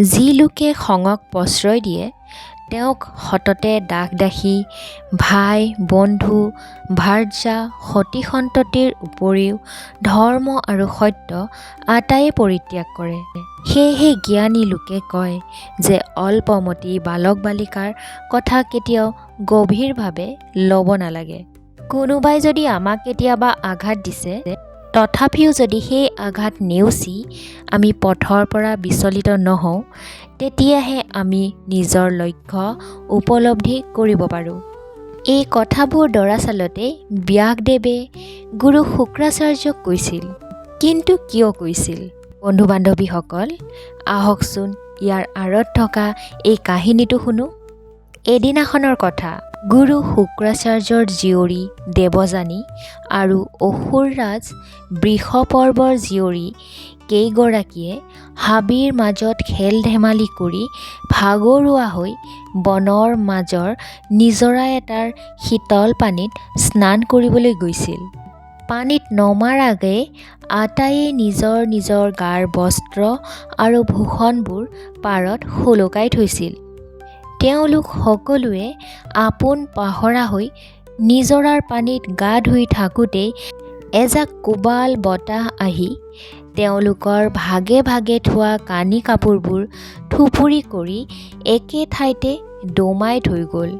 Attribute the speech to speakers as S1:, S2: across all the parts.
S1: যি লোকে খঙক প্ৰশ্ৰয় দিয়ে তেওঁক সততে দাসী ভাই বন্ধু ভাৰ্যা সতী সন্ততিৰ উপৰিও ধৰ্ম আৰু সত্য আটাইয়ে পৰিত্যাগ কৰে। সেয়েহে জ্ঞানী লোকে কয় যে অল্পমতি বালক বালিকাৰ কথা কেতিয়াও গভীৰভাৱে ল'ব নালাগে। কোনোবাই যদি আমাক কেতিয়াবা আঘাত দিছে তথাপিও যদি সেই আঘাত নেওচি আমি পথৰ পৰা বিচলিত নহওঁ তেতিয়াহে আমি নিজৰ লক্ষ্য উপলব্ধি কৰিব পাৰোঁ। এই কথাবোৰ দৰাচলতে ব্যাসদেৱে গুৰু শুক্ৰাচাৰ্যক কৈছিল। কিন্তু কিয় কৈছিল? বন্ধু বান্ধৱীসকল, আহকচোন ইয়াৰ আঁৰত থকা এই কাহিনীটো শুনো। এদিনাখনৰ কথা। গুৰু শুক্ৰাচাৰ্যৰ জীয়ৰী দেৱযানী আৰু অসুৰৰাজ বৃষপৰ্বৰ জীয়ৰী কেইগৰাকীয়ে হাবিৰ মাজত খেল ধেমালি কৰি ভাগৰুৱা হৈ বনৰ মাজৰ নিজৰা এটাৰ শীতল পানীত স্নান কৰিবলৈ গৈছিল। পানীত নমাৰ আগেয়ে আটাইয়ে নিজৰ নিজৰ গাৰ বস্ত্ৰ আৰু ভূষণবোৰ পাৰত সুলকাই থৈছিল। তেওঁলোক সকলোৱে আপোন পাহৰা হৈ নিজৰাৰ পানীত গা ধুই থাকোঁতেই এজাক কোবাল বতাহ আহি তেওঁলোকৰ ভাগে ভাগে থোৱা কানি কাপোৰবোৰ থুপুৰি কৰি একে ঠাইতে দমাই থৈ গ'ল।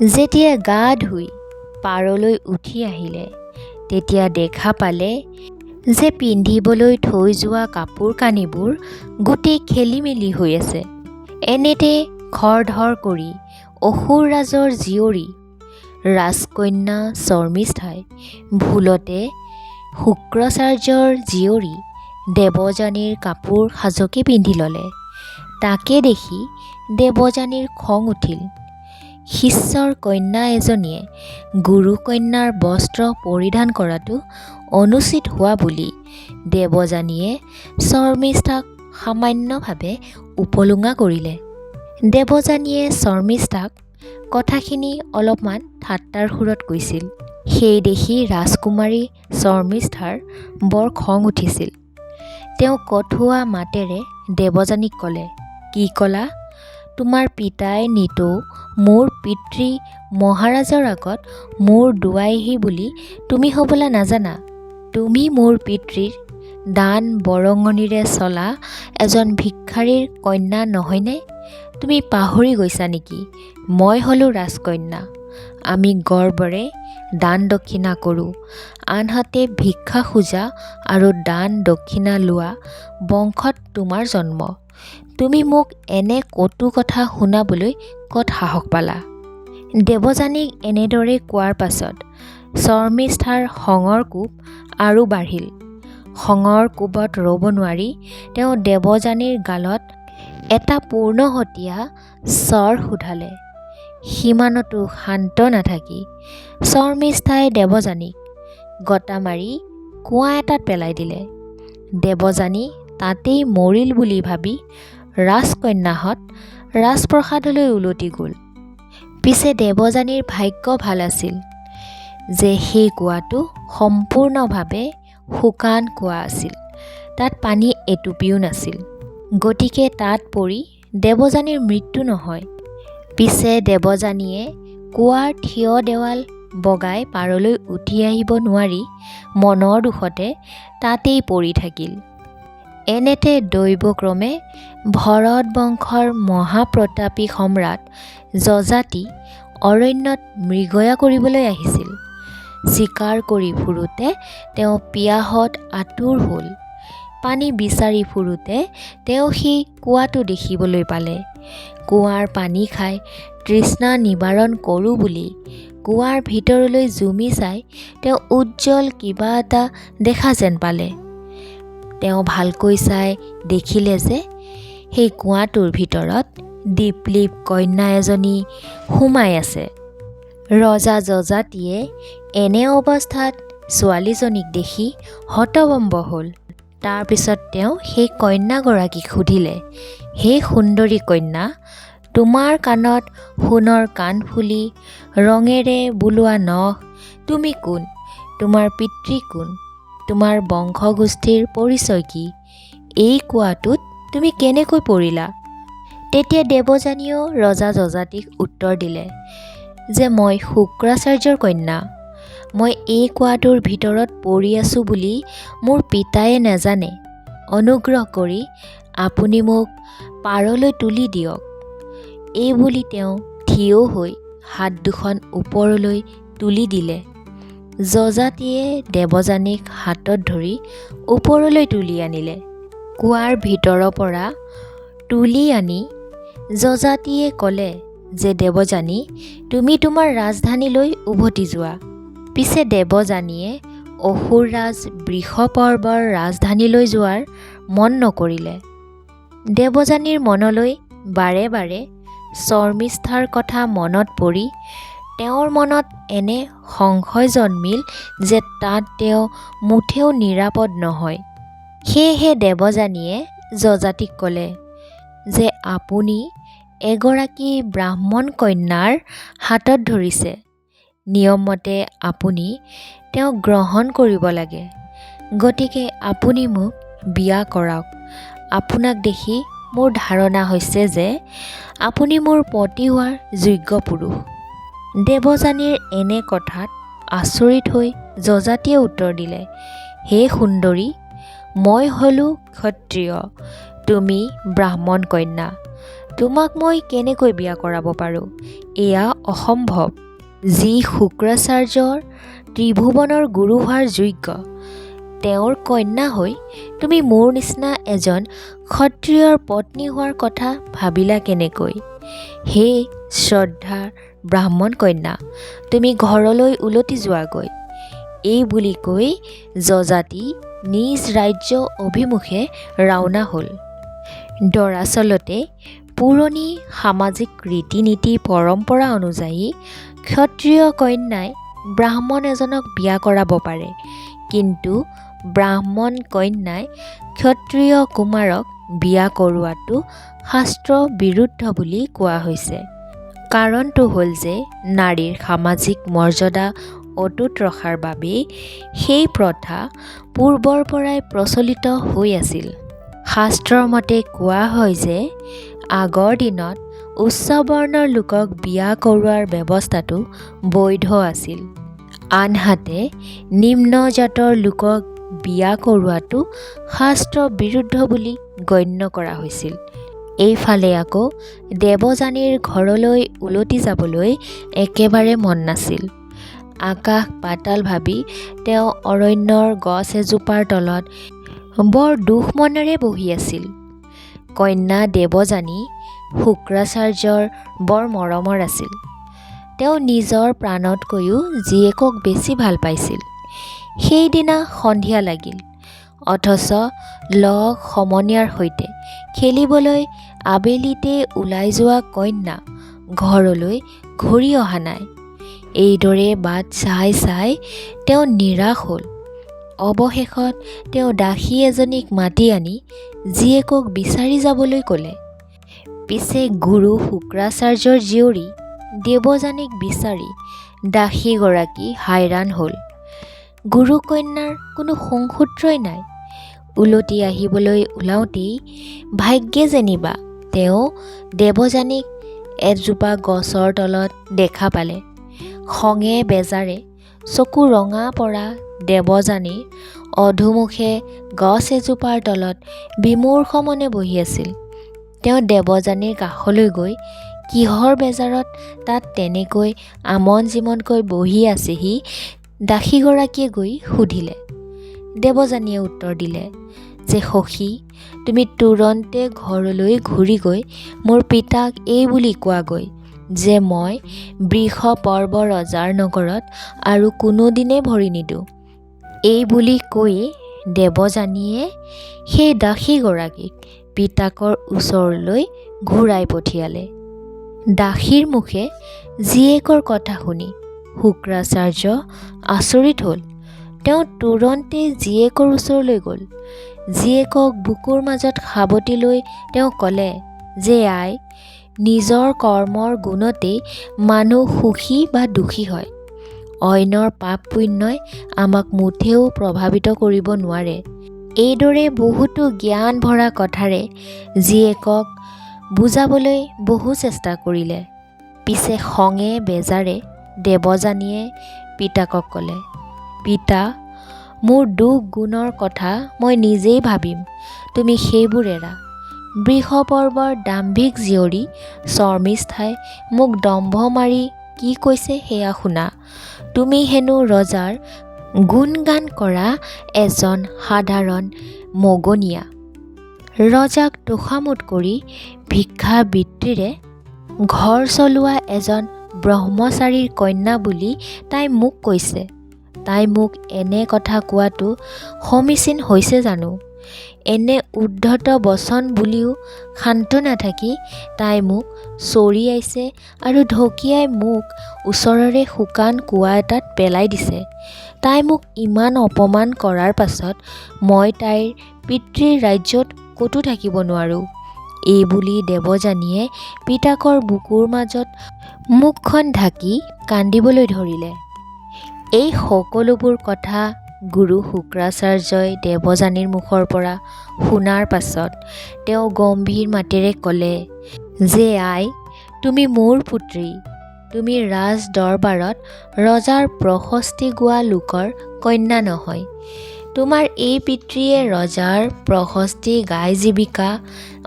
S1: যেতিয়া গা ধুই পাৰলৈ উঠি আহিলে তেতিয়া দেখা পালে যে পিন্ধিবলৈ থৈ যোৱা কাপোৰ কানিবোৰ গোটেই খেলি মেলি হৈ আছে। এনেতে খৰধৰ কৰি অসুৰৰাজৰ জীয়ৰী ৰাজকন্যা শৰ্মিষ্ঠাই ভুলতে শুক্ৰাচাৰ্যৰ জীয়ৰী দেৱযানীৰ কাপোৰ সাজকে পিন্ধি ল'লে। তাকে দেখি দেৱযানীৰ খং উঠিল। শিষ্যৰ কন্যা এজনীয়ে গুৰুকন্যাৰ বস্ত্ৰ পৰিধান কৰাটো অনুচিত হোৱা বুলি দেৱযানীয়ে শৰ্মিষ্ঠাক সামান্যভাৱে উপলুঙা কৰিলে। দেৱযানীয়ে শৰ্মিষ্ঠাক কথাখিনি অলপমান ঠাট্টাৰ সুৰত কৈছিল। সেই দেখি ৰাজকুমাৰী শৰ্মিষ্ঠাৰ বৰ খং উঠিছিল। তেওঁ কঠুৱা মাতেৰে দেৱযানীক ক'লে, "কি ক'লা? তোমাৰ পিতাই নিতৌ মোৰ পিতৃ মহাৰাজৰ আগত মোৰ দোৱাইহি বুলি তুমি হ'বলা নাজানা? তুমি মোৰ পিতৃৰ দান বৰঙণিৰে চলা এজন ভিক্ষাৰীৰ কন্যা নহয়নে? তুমি পাহৰি গৈছা নেকি? মই হ'লোঁ ৰাজকন্যা। আমি গৰ্বৰে দান দক্ষিণা কৰোঁ, আনহাতে ভিক্ষা খোজা আৰু দান দক্ষিণা লোৱা বংশত তোমাৰ জন্ম। তুমি মোক এনে কটু কথা শুনাবলৈ ক'ত সাহস পালা?" দেৱযানীক এনেদৰে কোৱাৰ পাছত শৰ্মিষ্ঠাৰ খঙৰ কোব আৰু বাঢ়িল। খঙৰ কোবত ৰ'ব নোৱাৰি তেওঁ দেৱযানীৰ গালত এটা পূৰ্ণহতীয়া চৰ শুধালে। সিমানতো শান্ত নাথাকি শৰ্মিষ্ঠাই দেৱযানীক গতা মাৰি কুঁৱা এটাত পেলাই দিলে। দেৱযানী তাতেই মৰিল বুলি ভাবি ৰাজকন্যাহঁত ৰাজপ্ৰসাদলৈ উলটি গ'ল। পিছে দেৱযানীৰ ভাগ্য ভাল আছিল যে সেই কুঁৱাটো সম্পূৰ্ণভাৱে শুকান কুঁৱা আছিল। তাত পানী এটুপিও নাছিল। গতিকে তাত পৰি দেৱযানীৰ মৃত্যু নহয়। পিছে দেৱযানীয়ে কুঁৱাৰ থিয় দেৱাল বগাই পাৰলৈ উঠি আহিব নোৱাৰি মনৰ দুখতে তাতেই পৰি থাকিল। এনেতে দৈৱক্ৰমে ভৰত বংশৰ মহাপ্ৰতাপী সম্ৰাট যযাতি অৰণ্যত মৃগয়া কৰিবলৈ আহিছিল। চিকাৰ কৰি ফুৰোঁতে তেওঁ পিয়াহত আতুৰ হ'ল। পানী বিচাৰি ফুৰোঁতে তেওঁ সেই কুঁৱাটো দেখিবলৈ পালে। কুঁৱাৰ পানী খাই তৃষ্ণা নিবাৰণ কৰোঁ বুলি কুঁৱাৰ ভিতৰলৈ জুমি চাই তেওঁ উজ্জ্বল কিবা এটা দেখা যেন পালে। তেওঁ ভালকৈ চাই দেখিলে যে সেই কুঁৱাটোৰ ভিতৰত দীপলীপ কন্যা এজনী সোমাই আছে। ৰজা যযাতিয়ে এনে অৱস্থাত ছোৱালীজনীক দেখি হতভম্ব হ'ল। তাৰ পিছত তেওঁ সেই কন্যাগৰাকীক সুধিলে, "হে সুন্দৰী কন্যা, তোমাৰ কাণত সোণৰ কাণফুলি, ৰঙেৰে বোলোৱা নখ, তুমি কোন? তোমাৰ পিতৃ কোন? তোমাৰ বংশগোষ্ঠীৰ পৰিচয় কি? এই কুঁৱাটোত তুমি কেনেকৈ পৰিলা? তেতিয়া দেৱযানীয়েও ৰজা যযাতিক উত্তৰ দিলে যে মই শুক্ৰাচাৰ্যৰ কন্যা। মই এই কুৱাটোৰ ভিতৰত পৰি আছোঁ বুলি মোৰ পিতায়ে নেজানে। অনুগ্ৰহ কৰি আপুনি মোক পাৰলৈ তুলি দিয়ক। এই বুলি তেওঁ থিয় হৈ হাত দুখন ওপৰলৈ তুলি দিলে। যযাতিয়ে দেৱযানীক হাতত ধৰি ওপৰলৈ তুলি আনিলে। কুৱাৰ ভিতৰৰ পৰা তুলি আনি যযাতিয়ে ক'লে যে দেৱযানী, তুমি তোমাৰ ৰাজধানীলৈ উভতি যোৱা। পিছে দেৱযানীয়ে অসুৰৰাজ বৃষপৰ্বৰ ৰাজধানীলৈ যোৱাৰ মন নকৰিলে। দেৱযানীৰ মনলৈ বাৰে বাৰে শৰ্মিষ্ঠাৰ কথা মনত পৰি তেওঁৰ মনত এনে সংশয় জন্মিল যে তাত তেওঁ মুঠেও নিৰাপদ নহয়। সেয়েহে দেৱযানীয়ে যযাতিক ক'লে যে আপুনি এগৰাকী ব্ৰাহ্মণ কন্যাৰ হাতত ধৰিছে। নিয়মমতে আপুনি তেওঁক গ্ৰহণ কৰিব লাগে। গতিকে আপুনি মোক বিয়া কৰাওক। আপোনাক দেখি মোৰ ধাৰণা হৈছে যে আপুনি মোৰ পতি হোৱাৰ যোগ্য পুৰুষ। দেৱযানীৰ এনে কথাত আচৰিত হৈ যযাতিয়ে উত্তৰ দিলে, হে সুন্দৰী, মই হ'লোঁ ক্ষত্ৰিয়, তুমি ব্ৰাহ্মণ কন্যা। তোমাক মই কেনেকৈ বিয়া কৰাব পাৰোঁ? এয়া অসম্ভৱ। যি শুক্ৰাচাৰ্যৰ ত্ৰিভুৱনৰ গুৰু হোৱাৰ যোগ্য, তেওঁৰ কন্যা হৈ তুমি মোৰ নিচিনা এজন ক্ষত্ৰিয়ৰ পত্নী হোৱাৰ কথা ভাবিলা কেনেকৈ? হে শ্ৰদ্ধাৰ ব্ৰাহ্মণ কন্যা, তুমি ঘৰলৈ উলটি যোৱাগৈ। এই বুলি কৈ যযাতি নিজ ৰাজ্য অভিমুখে ৰাওনা হ'ল। দৰাচলতে পুৰণি সামাজিক ৰীতি নীতি পৰম্পৰা অনুযায়ী ক্ষত্ৰিয় কন্যাই ব্ৰাহ্মণ এজনক বিয়া কৰাব পাৰে, কিন্তু ব্ৰাহ্মণ কন্যাই ক্ষত্ৰিয় কুমাৰক বিয়া কৰোৱাটো শাস্ত্ৰ বিৰুদ্ধ বুলি কোৱা হৈছে। কাৰণটো হ'ল যে নাৰীৰ সামাজিক মৰ্যাদা অটুট ৰখাৰ বাবেই সেই প্ৰথা পূৰ্বৰ পৰাই প্ৰচলিত হৈ আছিল। শাস্ত্ৰৰ মতে কোৱা হয় যে আগৰ দিনত উচ্চ বৰ্ণৰ লোকক বিয়া কৰোৱাৰ ব্যৱস্থাটো বৈধ আছিল, আনহাতে নিম্ন জাতৰ লোকক বিয়া কৰোৱাটো শাস্ত্ৰ বিৰুদ্ধ বুলি গণ্য কৰা হৈছিল। এইফালে আকৌ দেৱযানীৰ ঘৰলৈ উলটি যাবলৈ একেবাৰে মন নাছিল। আকাশ পাতাল ভাবি তেওঁ অৰণ্যৰ গছ এজোপাৰ তলত বৰ দুখ মনেৰে বহি আছিল। কন্যা দেৱযানী শুক্ৰাচাৰ্যৰ বৰ মৰমৰ আছিল। তেওঁ নিজৰ প্ৰাণতকৈও জীয়েকক বেছি ভাল পাইছিল। সেইদিনা সন্ধিয়া লাগিল, অথচ লগ সমনীয়াৰ সৈতে খেলিবলৈ আবেলিতে ওলাই যোৱা কন্যা ঘৰলৈ ঘূৰি অহা নাই। এইদৰে বাট চাই চাই তেওঁ নিৰাশ হ'ল। অৱশেষত তেওঁ দাসী এজনীক মাতি আনি জীয়েকক বিচাৰি যাবলৈ ক'লে। পিছে গুৰু শুক্ৰাচাৰ্যৰ জীয়ৰী দেৱযানীক বিচাৰি দাসীগৰাকী হাইৰাণ হ'ল। গুৰুকন্যাৰ কোনো সংসূত্ৰই নাই। উলটি আহিবলৈ ওলাওঁতেই ভাগ্যে যেনিবা তেওঁ দেৱযানীক এজোপা গছৰ তলত দেখা পালে। খঙে বেজাৰে চকু ৰঙা পৰা দেৱযানীৰ অধোমুখে গছ এজোপাৰ তলত বিমূৰ্ষ মনে বহি আছিল। তেওঁ দেৱযানীৰ কাষলৈ গৈ কিহৰ বেজাৰত তাত তেনেকৈ আমন জিমনকৈ বহি আছেহি দাসীগৰাকীয়ে গৈ সুধিলে। দেৱযানীয়ে উত্তৰ দিলে যে সখী, তুমি তুৰন্তে ঘৰলৈ ঘূৰি গৈ মোৰ পিতাক এই বুলি কোৱাগৈ যে মই বৃষপৰ্ব ৰজাৰ নগৰত আৰু কোনোদিনে ভৰি নিদিওঁ। এই বুলি কৈ দেৱযানীয়ে সেই দাসীগৰাকীক পিতাকৰ ওচৰলৈ ঘূৰাই পঠিয়ালে। দাসীৰ মুখে জীয়েকৰ কথা শুনি শুক্ৰাচাৰ্য আচৰিত হ'ল। তেওঁ তুৰন্তে জীয়েকৰ ওচৰলৈ গ'ল। জীয়েকক বুকুৰ মাজত সাৱটি লৈ তেওঁ ক'লে যে আই, নিজৰ কৰ্মৰ গুণতেই মানুহ সুখী বা দুখী হয়। অন্যৰ পাপ পুণ্যই আমাক মুঠেও প্ৰভাৱিত কৰিব নোৱাৰে। এইদৰে বহুতো জ্ঞান ভৰা কথাৰে জীয়েকক বুজাবলৈ বহু চেষ্টা কৰিলে। পিছে খঙে বেজাৰে দেৱযানীয়ে পিতাকক ক'লে, পিতা, মোৰ দুখ গুণৰ কথা মই নিজেই ভাবিম, তুমি সেইবোৰ এৰা। বৃষপৰ্বৰ দাম্ভিক জীয়ৰী শৰ্মিষ্ঠাই মোক দম্ভ মাৰি কি কৈছে সেয়া শুনা। তুমি হেনো ৰজাৰ গুণগান কৰা এজন সাধাৰণ মগনীয়া। ৰজাক তোষামোদ কৰি ভিক্ষাবৃত্তিৰে ঘৰ চলোৱা এজন ব্ৰহ্মচাৰীৰ কন্যা বুলি তাই মোক কৈছে। তাই মোক এনে কথা কোৱাটো সমীচীন হৈছে জানো? এনে উদ্ধত বচন বুলিও ক্ষান্ত নাথাকি তাই মোক চৰিয়াইছে আৰু ঢকিয়াই মোক ওচৰৰে শুকান কুঁৱা এটাত পেলাই দিছে। তাই মোক ইমান অপমান কৰাৰ পাছত মই তাইৰ পিতৃৰ ৰাজ্যত ক'তো থাকিব নোৱাৰোঁ। এই বুলি দেৱযানীয়ে পিতাকৰ বুকুৰ মাজত মুখখন ঢাকি কান্দিবলৈ ধৰিলে। এই সকলোবোৰ কথা গুৰু শুক্ৰাচাৰ্যই দেৱযানীৰ মুখৰ পৰা শুনাৰ পাছত তেওঁ গম্ভীৰ মাতেৰে ক'লে যে আই, তুমি মোৰ পুত্ৰী, তুমি ৰাজ দৰবাৰত ৰজাৰ প্ৰশস্তি গোৱা লোকৰ কন্যা নহয়। তোমাৰ এই পিতৃয়ে ৰজাৰ প্ৰশস্তি গাই জীৱিকা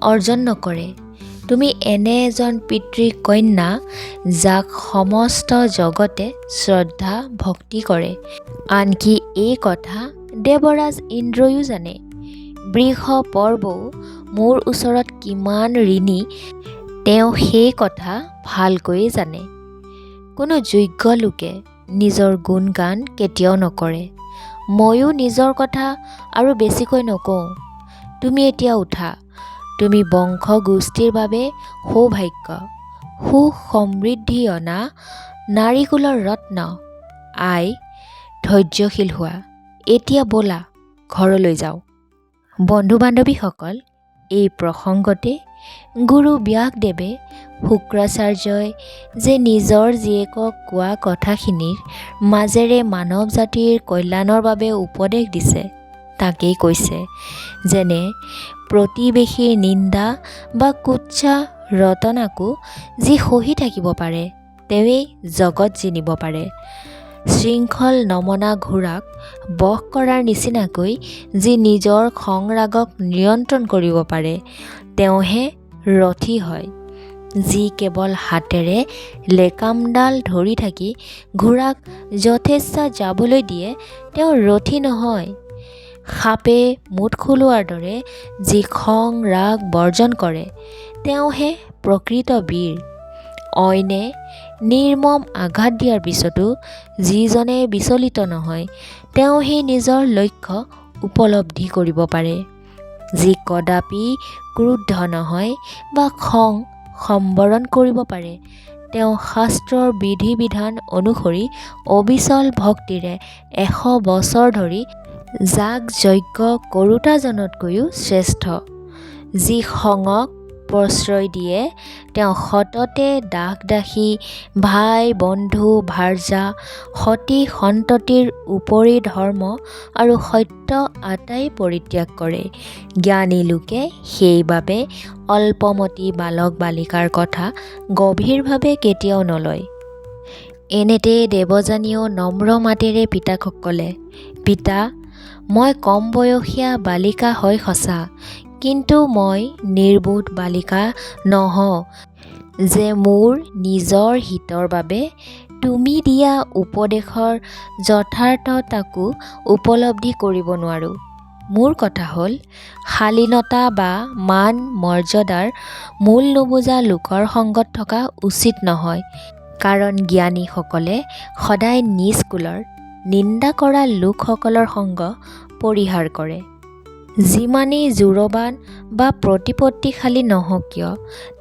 S1: অৰ্জন নকৰে। তুমি এনে এজন পিতৃৰ কন্যা যাক সমস্ত জগতে শ্ৰদ্ধা ভক্তি কৰে। আনকি এই কথা দেৱৰাজ ইন্দ্ৰয়ো জানে। বৃষপৰ্বও মোৰ ওচৰত কিমান ঋণী তেওঁ সেই কথা ভালকৈয়ে জানে। কোনো যোগ্য লোকে নিজৰ গুণগান কেতিয়াও নকৰে। ময়ো নিজৰ কথা আৰু বেছিকৈ নকওঁ। তুমি এতিয়া উঠা। তুমি বংশ গোষ্ঠীৰ বাবে সৌভাগ্য সুখ সমৃদ্ধি অনা নাৰীকুলৰ ৰত্ন। আই, ধৈৰ্যশীল হোৱা। এতিয়া ব'লা ঘৰলৈ যাওঁ। বন্ধু বান্ধৱীসকল, এই প্ৰসংগতে গুৰু ব্যাসদেৱে শুক্ৰাচাৰ্যই যে নিজৰ জীয়েকক কোৱা কথাখিনিৰ মাজেৰে মানৱ জাতিৰ কল্যাণৰ বাবে উপদেশ দিছে তাকেই কৈছে। যেনে প্ৰতিবেশীৰ নিন্দা বা কুৎসা ৰটনাকো যি সহি থাকিব পাৰে তেৱেই জগত জিনিব পাৰে। শৃংখল নমনা ঘোঁৰাক বশ কৰাৰ নিচিনাকৈ যি নিজৰ খং ৰাগক নিয়ন্ত্ৰণ কৰিব পাৰে তেওঁহে ৰথী হয়। যি কেৱল হাতেৰে লেকামডাল ধৰি থাকি ঘোঁৰাক যথেচ্ছা যাবলৈ দিয়ে তেওঁ ৰথী নহয়। সাপে মুঠ খোলোৱাৰ দৰে যি খং ৰাগ বৰ্জন কৰে তেওঁহে প্ৰকৃত বীৰ। অইনে নিৰ্মম আঘাত দিয়াৰ পিছতো যিজনে বিচলিত নহয় তেওঁহে নিজৰ লক্ষ্য উপলব্ধি কৰিব পাৰে। যি কদাপি ক্ৰুদ্ধ নহয় বা খং সম্বৰণ কৰিব পাৰে তেওঁ শাস্ত্ৰৰ বিধি বিধান অনুসৰি অবিচল ভক্তিৰে 100 বছৰ ধৰি যাগ যজ্ঞ কৰোঁতাজনতকৈও শ্ৰেষ্ঠ। যি খঙক প্ৰশ্ৰয় দিয়ে তেওঁ সততে দাস দাসী ভাই বন্ধু ভাৰ্যা সতী সন্ততিৰ উপৰি ধৰ্ম আৰু সত্য আটাই পৰিত্যাগ কৰে। জ্ঞানী লোকে সেইবাবে অল্পমতি বালক বালিকাৰ কথা গভীৰভাৱে কেতিয়াও নলয়। এনেতে দেৱযানীয়েও নম্ৰ মাতেৰে পিতাকক ক'লে, পিতা, মই কম বয়সীয়া বালিকা হয় সঁচা, কিন্তু মই নিৰ্বোধ বালিকা নহওঁ যে মোৰ নিজৰ হিতৰ বাবে তুমি দিয়া উপদেশৰ যথাৰ্থতাকো উপলব্ধি কৰিব নোৱাৰোঁ। মোৰ কথা হ'ল শালীনতা বা মান মৰ্যাদাৰ মূল নুবুজা লোকৰ সংগত থকা উচিত নহয়। কাৰণ জ্ঞানীসকলে সদায় নিজ কুলৰ নিন্দা কৰা লোকসকলৰ সংগ পৰিহাৰ কৰে। যিমানেই জোৰবান বা প্ৰতিপত্তিশালী নহওক কিয়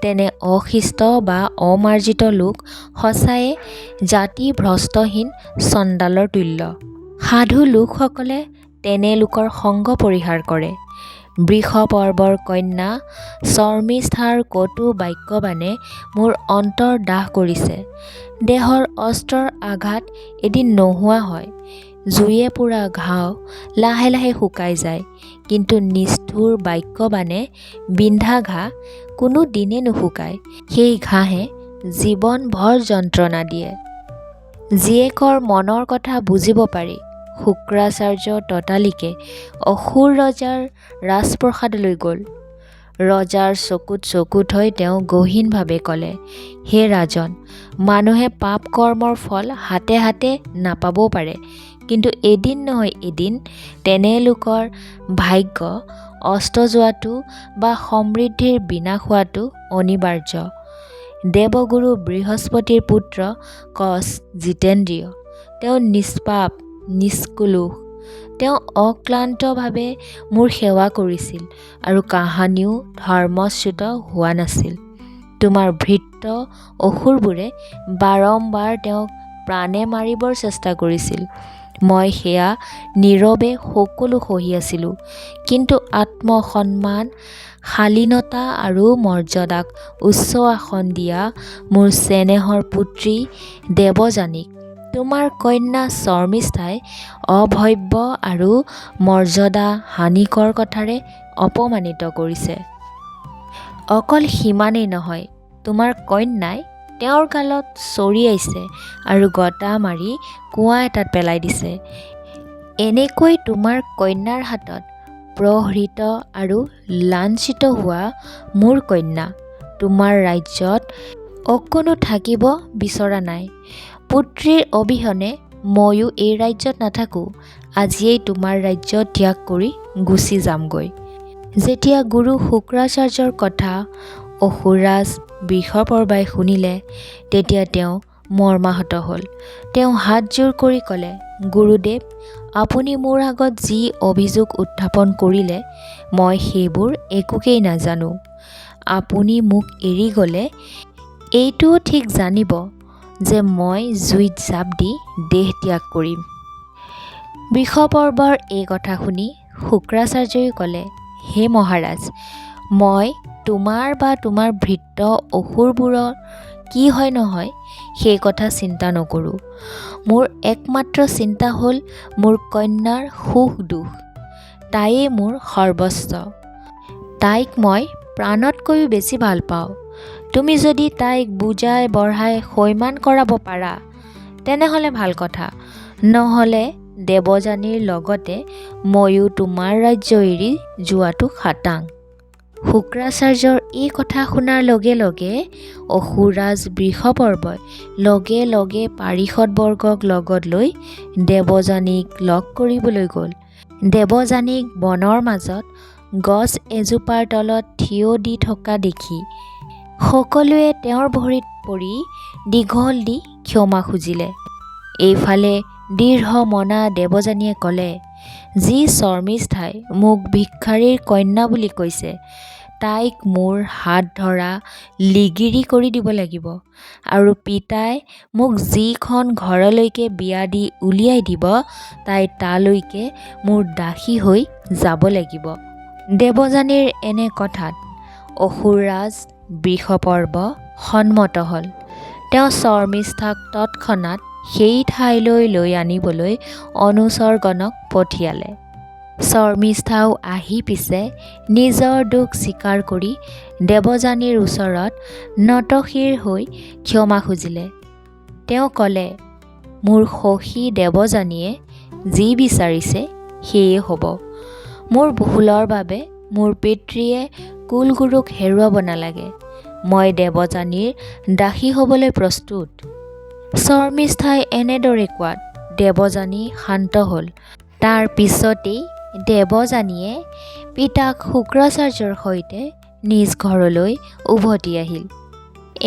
S1: তেনে অশিষ্ট বা অমাৰ্জিত লোক সঁচায়ে জাতি ভ্ৰষ্টহীন চণ্ডালৰ তুল্য। সাধু লোকসকলে তেনে লোকৰ সংগ পৰিহাৰ কৰে। বৃষপৰ্বৰ কন্যা শৰ্মিষ্ঠাৰ কটু বাক্যবাণে মোৰ অন্তৰ দাহ কৰিছে। দেহৰ অস্ত্ৰৰ আঘাত এদিন নোহোৱা হয়। জুয়ে পোৰা ঘাও লাহে লাহে শুকাই যায়, কিন্তু নিষ্ঠুৰ বাক্যবানে বিন্ধা ঘাঁ কোনো দিনে নুশুকায়। সেই ঘাঁহে জীৱনভৰ যন্ত্ৰণা দিয়ে। জীয়েকৰ মনৰ কথা বুজিব পাৰি শুক্ৰাচাৰ্য ততালিকে অসুৰ ৰজাৰ ৰাজপ্ৰসাদলৈ গ'ল। ৰজাৰ চকুত চকু থৈ তেওঁ গহীনভাৱে ক'লে, হে ৰাজন, মানুহে পাপ কৰ্মৰ ফল হাতে হাতে নাপাবও পাৰে, কিন্তু এদিন নহয় এদিন তেনে লোকৰ ভাগ্য অস্ত যোৱাটো বা সমৃদ্ধিৰ বিনাশ হোৱাটো অনিবাৰ্য। দেৱগুৰু বৃহস্পতিৰ পুত্ৰ কচ জিতেন্দ্ৰিয়। তেওঁ নিষ্পাপ নিষ্কলুষ। তেওঁ অক্লান্তভাৱে মোৰ সেৱা কৰিছিল আৰু কাহানিও ধৰ্মচ্যুত হোৱা নাছিল। তোমাৰ ভৃত্য অসুৰবোৰে বাৰম্বাৰ তেওঁক প্ৰাণে মাৰিবৰ চেষ্টা কৰিছিল। মই সেয়া নীৰৱে সকলো সহি আছিলোঁ, কিন্তু আত্মসন্মান, শালীনতা আৰু মৰ্যাদাক উচ্চ আসন দিয়া মোৰ চেনেহৰ পুত্ৰী দেৱযানীক তোমাৰ কন্যা শৰ্মিষ্ঠাই অভব্য আৰু মৰ্যাদা হানিকৰ কথাৰে অপমানিত কৰিছে। অকল সিমানেই নহয়, তোমাৰ কন্যাই তেওঁৰ গালত চৰিয়াইছে আৰু গতা মাৰি কুঁৱা এটাত পেলাই দিছে। এনেকৈ তোমাৰ কন্যাৰ হাতত প্ৰহৃত আৰু লাঞ্ছিত হোৱা মোৰ কন্যা তোমাৰ ৰাজ্যত অকণো থাকিব বিচৰা নাই। পুত্ৰীৰ অবিহনে ময়ো এই ৰাজ্যত নাথাকোঁ। আজিয়েই তোমাৰ ৰাজ্য ত্যাগ কৰি গুচি যামগৈ। যেতিয়া গুৰু শুক্ৰাচাৰ্যৰ কথা অসুৰৰাজ বৃষপৰ্বাই শুনিলে, তেতিয়া তেওঁ মৰ্মাহত হ'ল। তেওঁ হাতজোৰ কৰি ক'লে, গুৰুদেৱ, আপুনি মোৰ আগত যি অভিযোগ উত্থাপন কৰিলে মই সেইবোৰ একোকেই নাজানো। আপুনি মোক এৰি গ'লে এইটোও ঠিক জানিব যে মই জুইত জাপ দি দেহ ত্যাগ কৰিম। বৃষপৰ্বৰ এই কথা শুনি শুক্ৰাচাৰ্যই ক'লে, হে মহাৰাজ, মই তোমাৰ বা তোমাৰ ভৃত্য অসুৰবোৰৰ কি হয় নহয় সেই কথা চিন্তা নকৰোঁ। মোৰ একমাত্ৰ চিন্তা হ'ল মোৰ কন্যাৰ সুখ দুখ। তাইয়েই মোৰ সৰ্বস্ব। তাইক মই প্ৰাণতকৈও বেছি ভাল পাওঁ। তুমি যদি তাইক বুজাই বঢ়াই সৈমান কৰাব পাৰা তেনেহ'লে ভাল কথা, নহ'লে দেৱযানীৰ লগতে ময়ো তোমাৰ ৰাজ্য এৰি যোৱাটো খাটাং। শুক্ৰাচাৰ্যৰ এই কথা শুনাৰ লগে লগে অসুৰৰাজ বৃষপৰ্বই লগে লগে পাৰিষদবৰ্গক লগত লৈ দেৱযানীক লগ কৰিবলৈ গ'ল। দেৱযানীক বনৰ মাজত গছ এজোপাৰ তলত থিয় দি থকা দেখি সকলোৱে তেওঁৰ ভৰিত পৰি দীঘল দি ক্ষমা খুজিলে। এইফালে দৃঢ় মনা দেৱযানীয়ে ক'লে, যি শৰ্মিষ্ঠাই মোক ভিক্ষাৰীৰ কন্যা বুলি কৈছে, তাইক মোৰ হাত ধৰা লিগিৰি কৰি দিব লাগিব, আৰু পিতাই মোক যিখন ঘৰলৈকে বিয়া দি উলিয়াই দিব তাই তালৈকে মোৰ দাসী হৈ যাব লাগিব। দেৱযানীৰ এনে কথাত অসুৰৰাজ বৃষপৰ্ব সন্মত হ'ল। তেওঁ শৰ্মিষ্ঠাক তৎক্ষণাত সেই ঠাইলৈ লৈ আনিবলৈ অনুচৰগণক পঠিয়ালে। শৰ্মিষ্ঠাও আহি পিছে নিজৰ দুখ স্বীকাৰ কৰি দেৱযানীৰ ওচৰত নতশিৰ হৈ ক্ষমা খুজিলে। তেওঁ ক'লে, মোৰ সখী দেৱযানীয়ে যি বিচাৰিছে সেয়ে হ'ব। মোৰ ভুলৰ বাবে মোৰ পিতৃয়ে কুলগুৰুক হেৰুৱাব নালাগে। মই দেৱযানীৰ দাসী হ'বলৈ প্ৰস্তুত। শৰ্মিষ্ঠাই এনেদৰে কোৱাত দেৱযানী শান্ত হ'ল। তাৰ পিছতেই দেৱযানীয়ে পিতাক শুক্ৰাচাৰ্যৰ সৈতে নিজ ঘৰলৈ উভতি আহিল।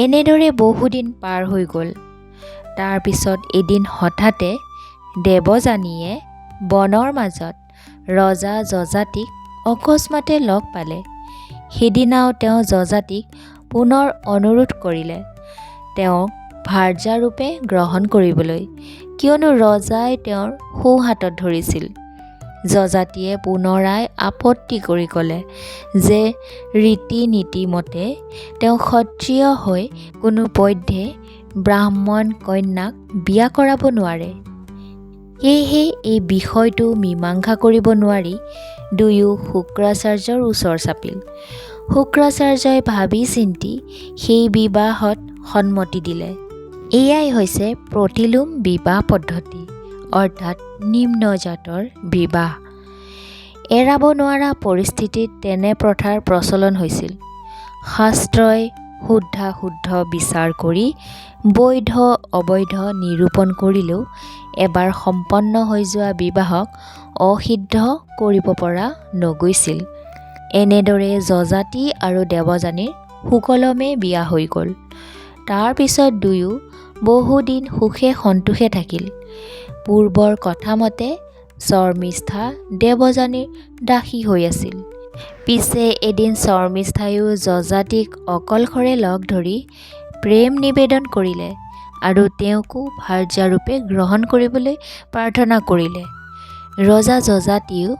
S1: এনেদৰে বহুদিন পাৰ হৈ গ'ল। তাৰ পিছত এদিন হঠাতে দেৱযানীয়ে বনৰ মাজত ৰজা যযাতিক অকস্মাতে লগ পালে। সিদিনাও তেওঁ যযাতিক পুনৰ অনুৰোধ কৰিলে তেওঁক ভাৰ্যাৰূপে গ্ৰহণ কৰিবলৈ, কিয়নো ৰজাই তেওঁৰ সোঁ হাতত ধৰিছিল। যযাতিয়ে পুনৰাই আপত্তি কৰি ক'লে যে ৰীতি নীতি মতে তেওঁ ক্ষত্ৰিয় হৈ কোনো পধ্যে ব্ৰাহ্মণ কন্যাক বিয়া কৰাব নোৱাৰে। সেয়েহে এই বিষয়টো মীমাংসা কৰিব নোৱাৰি দুয়ো শুক্ৰাচাৰ্যৰ ওচৰ চাপিল। শুক্ৰাচাৰ্যই ভাবি চিন্তি সেই বিবাহত সন্মতি দিলে। এয়াই হৈছে প্ৰতিলোম বিবাহ পদ্ধতি, অৰ্থাৎ নিম্ন জাতৰ বিবাহ। এৰাব নোৱাৰা পৰিস্থিতিত তেনে প্ৰথাৰ প্ৰচলন হৈছিল। শাস্ত্ৰই শুদ্ধাশুদ্ধ বিচাৰ কৰি বৈধ অবৈধ নিৰূপণ কৰিলেও এবাৰ সম্পন্ন হৈ যোৱা বিবাহক অসিদ্ধ কৰিব পৰা নগৈছিল। এনেদৰে যযাতি আৰু দেৱযানীৰ সুকলমে বিয়া হৈ গ'ল। তাৰ পিছত দুয়ো বহুদিন সুখে সন্তোষে থাকিল। পূৰ্বৰ কথামতে শৰ্মিষ্ঠা দেৱযানীৰ দাসী হৈ আছিল। পিছে এদিন শৰ্মিষ্ঠায়ো যযাতিক অকলশৰে লগ ধৰি প্ৰেম নিবেদন কৰিলে আৰু তেওঁকো ভাৰ্যাৰূপে গ্ৰহণ কৰিবলৈ প্ৰাৰ্থনা কৰিলে। ৰজা যযাতিয়েও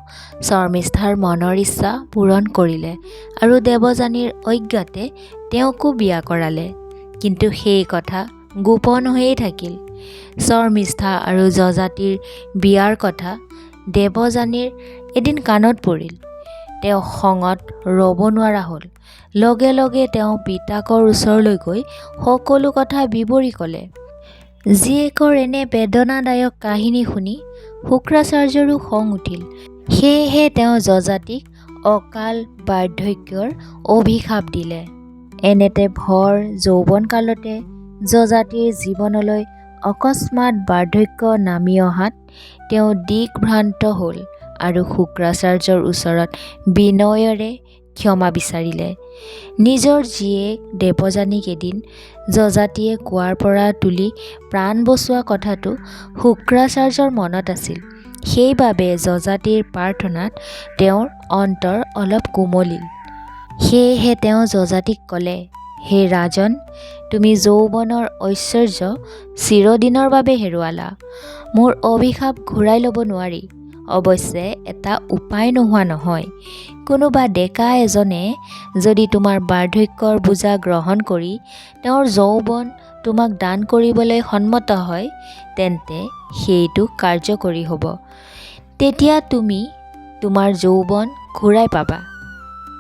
S1: শৰ্মিষ্ঠাৰ মনৰ ইচ্ছা পূৰণ কৰিলে আৰু দেৱযানীৰ অজ্ঞাতে তেওঁকো বিয়া কৰালে। কিন্তু সেই কথা গোপন হৈয়ে থাকিল। শৰ্মিষ্ঠা আৰু যযাতিৰ বিয়াৰ কথা দেৱযানীৰ এদিন কাণত পৰিল। তেওঁ খঙত ৰ'ব নোৱাৰা হ'ল। লগে লগে তেওঁ পিতাকৰ ওচৰলৈ গৈ সকলো কথা বিৱৰি ক'লে। জীয়েকৰ এনে বেদনাদায়ক কাহিনী শুনি শুক্ৰাচাৰ্যৰো খং উঠিল। সেয়েহে তেওঁ যযাতিক অকাল বাৰ্ধক্যৰ অভিশাপ দিলে। এনেতে ভৰ যৌৱনকালতে যযাতিৰ জীৱনলৈ অকস্মাৎ বাৰ্ধক্য নামি অহাত তেওঁ দিগ্ভ্ৰান্ত হ'ল আৰু শুক্ৰাচাৰ্যৰ ওচৰত বিনয়েৰে ক্ষমা বিচাৰিলে। নিজৰ জীয়েক দেৱযানীক এদিন যযাতিয়ে কুঁৱাৰ পৰা তুলি প্ৰাণ বচোৱা কথাটো শুক্ৰাচাৰ্যৰ মনত আছিল। সেইবাবে যযাতিৰ প্ৰাৰ্থনাত তেওঁৰ অন্তৰ অলপ কোমলিল। সেয়েহে তেওঁ যযাতিক ক'লে, হে ৰাজন, তুমি যৌৱনৰ ঐশ্বৰ্য চিৰদিনৰ বাবে হেৰুৱালা। মোৰ অভিশাপ ঘূৰাই ল'ব নোৱাৰি। অৱশ্যে এটা উপায় নোহোৱা নহয়। কোনোবা ডেকা এজনে যদি তোমাৰ বাৰ্ধক্যৰ বোজা গ্ৰহণ কৰি তেওঁৰ যৌৱন তোমাক দান কৰিবলৈ সন্মত হয়, তেন্তে সেইটো কাৰ্যকৰী হ'ব। তেতিয়া তুমি তোমাৰ যৌৱন ঘূৰাই পাবা।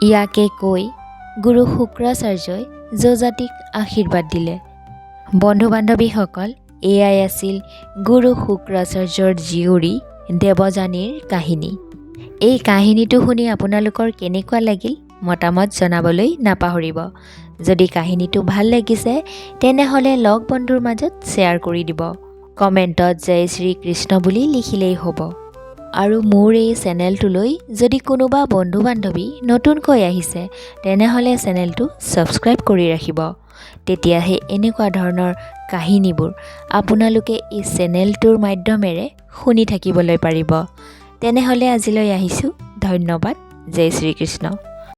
S1: ইয়াকে কৈ গুৰু শুক্ৰাচাৰ্যই যযাতিক আশীৰ্বাদ দিলে। বন্ধু বান্ধৱীসকল, এয়াই আছিল গুৰু শুক্ৰাচাৰ্যৰ জীয়ৰী দেৱযানীৰ কাহিনী। এই কাহিনীটো শুনি আপোনালোকৰ কেনেকুৱা লাগিল মতামত জনাবলৈ নাপাহৰিব। যদি কাহিনীটো ভাল লাগিছে তেনেহ'লে লগ বন্ধুৰ মাজত শ্বেয়াৰ কৰি দিব। কমেণ্টত জয় শ্ৰীকৃষ্ণ বুলি লিখিলেই হ'ব। আৰু মোৰ এই চেনেলটোলৈ যদি কোনোবা বন্ধু বান্ধৱী নতুনকৈ আহিছে তেনেহ'লে চেনেলটো ছাবস্ক্ৰাইব কৰি ৰাখিব। তেতিয়াহে এনেকুৱা ধৰণৰ কাহিনীবোৰ আপোনালোকে এই চেনেলটোৰ মাধ্যমেৰে শুনি থাকিবলৈ পাৰিব। তেনেহ'লে আজিলৈ আহিছোঁ। ধন্যবাদ। জয় শ্ৰীকৃষ্ণ।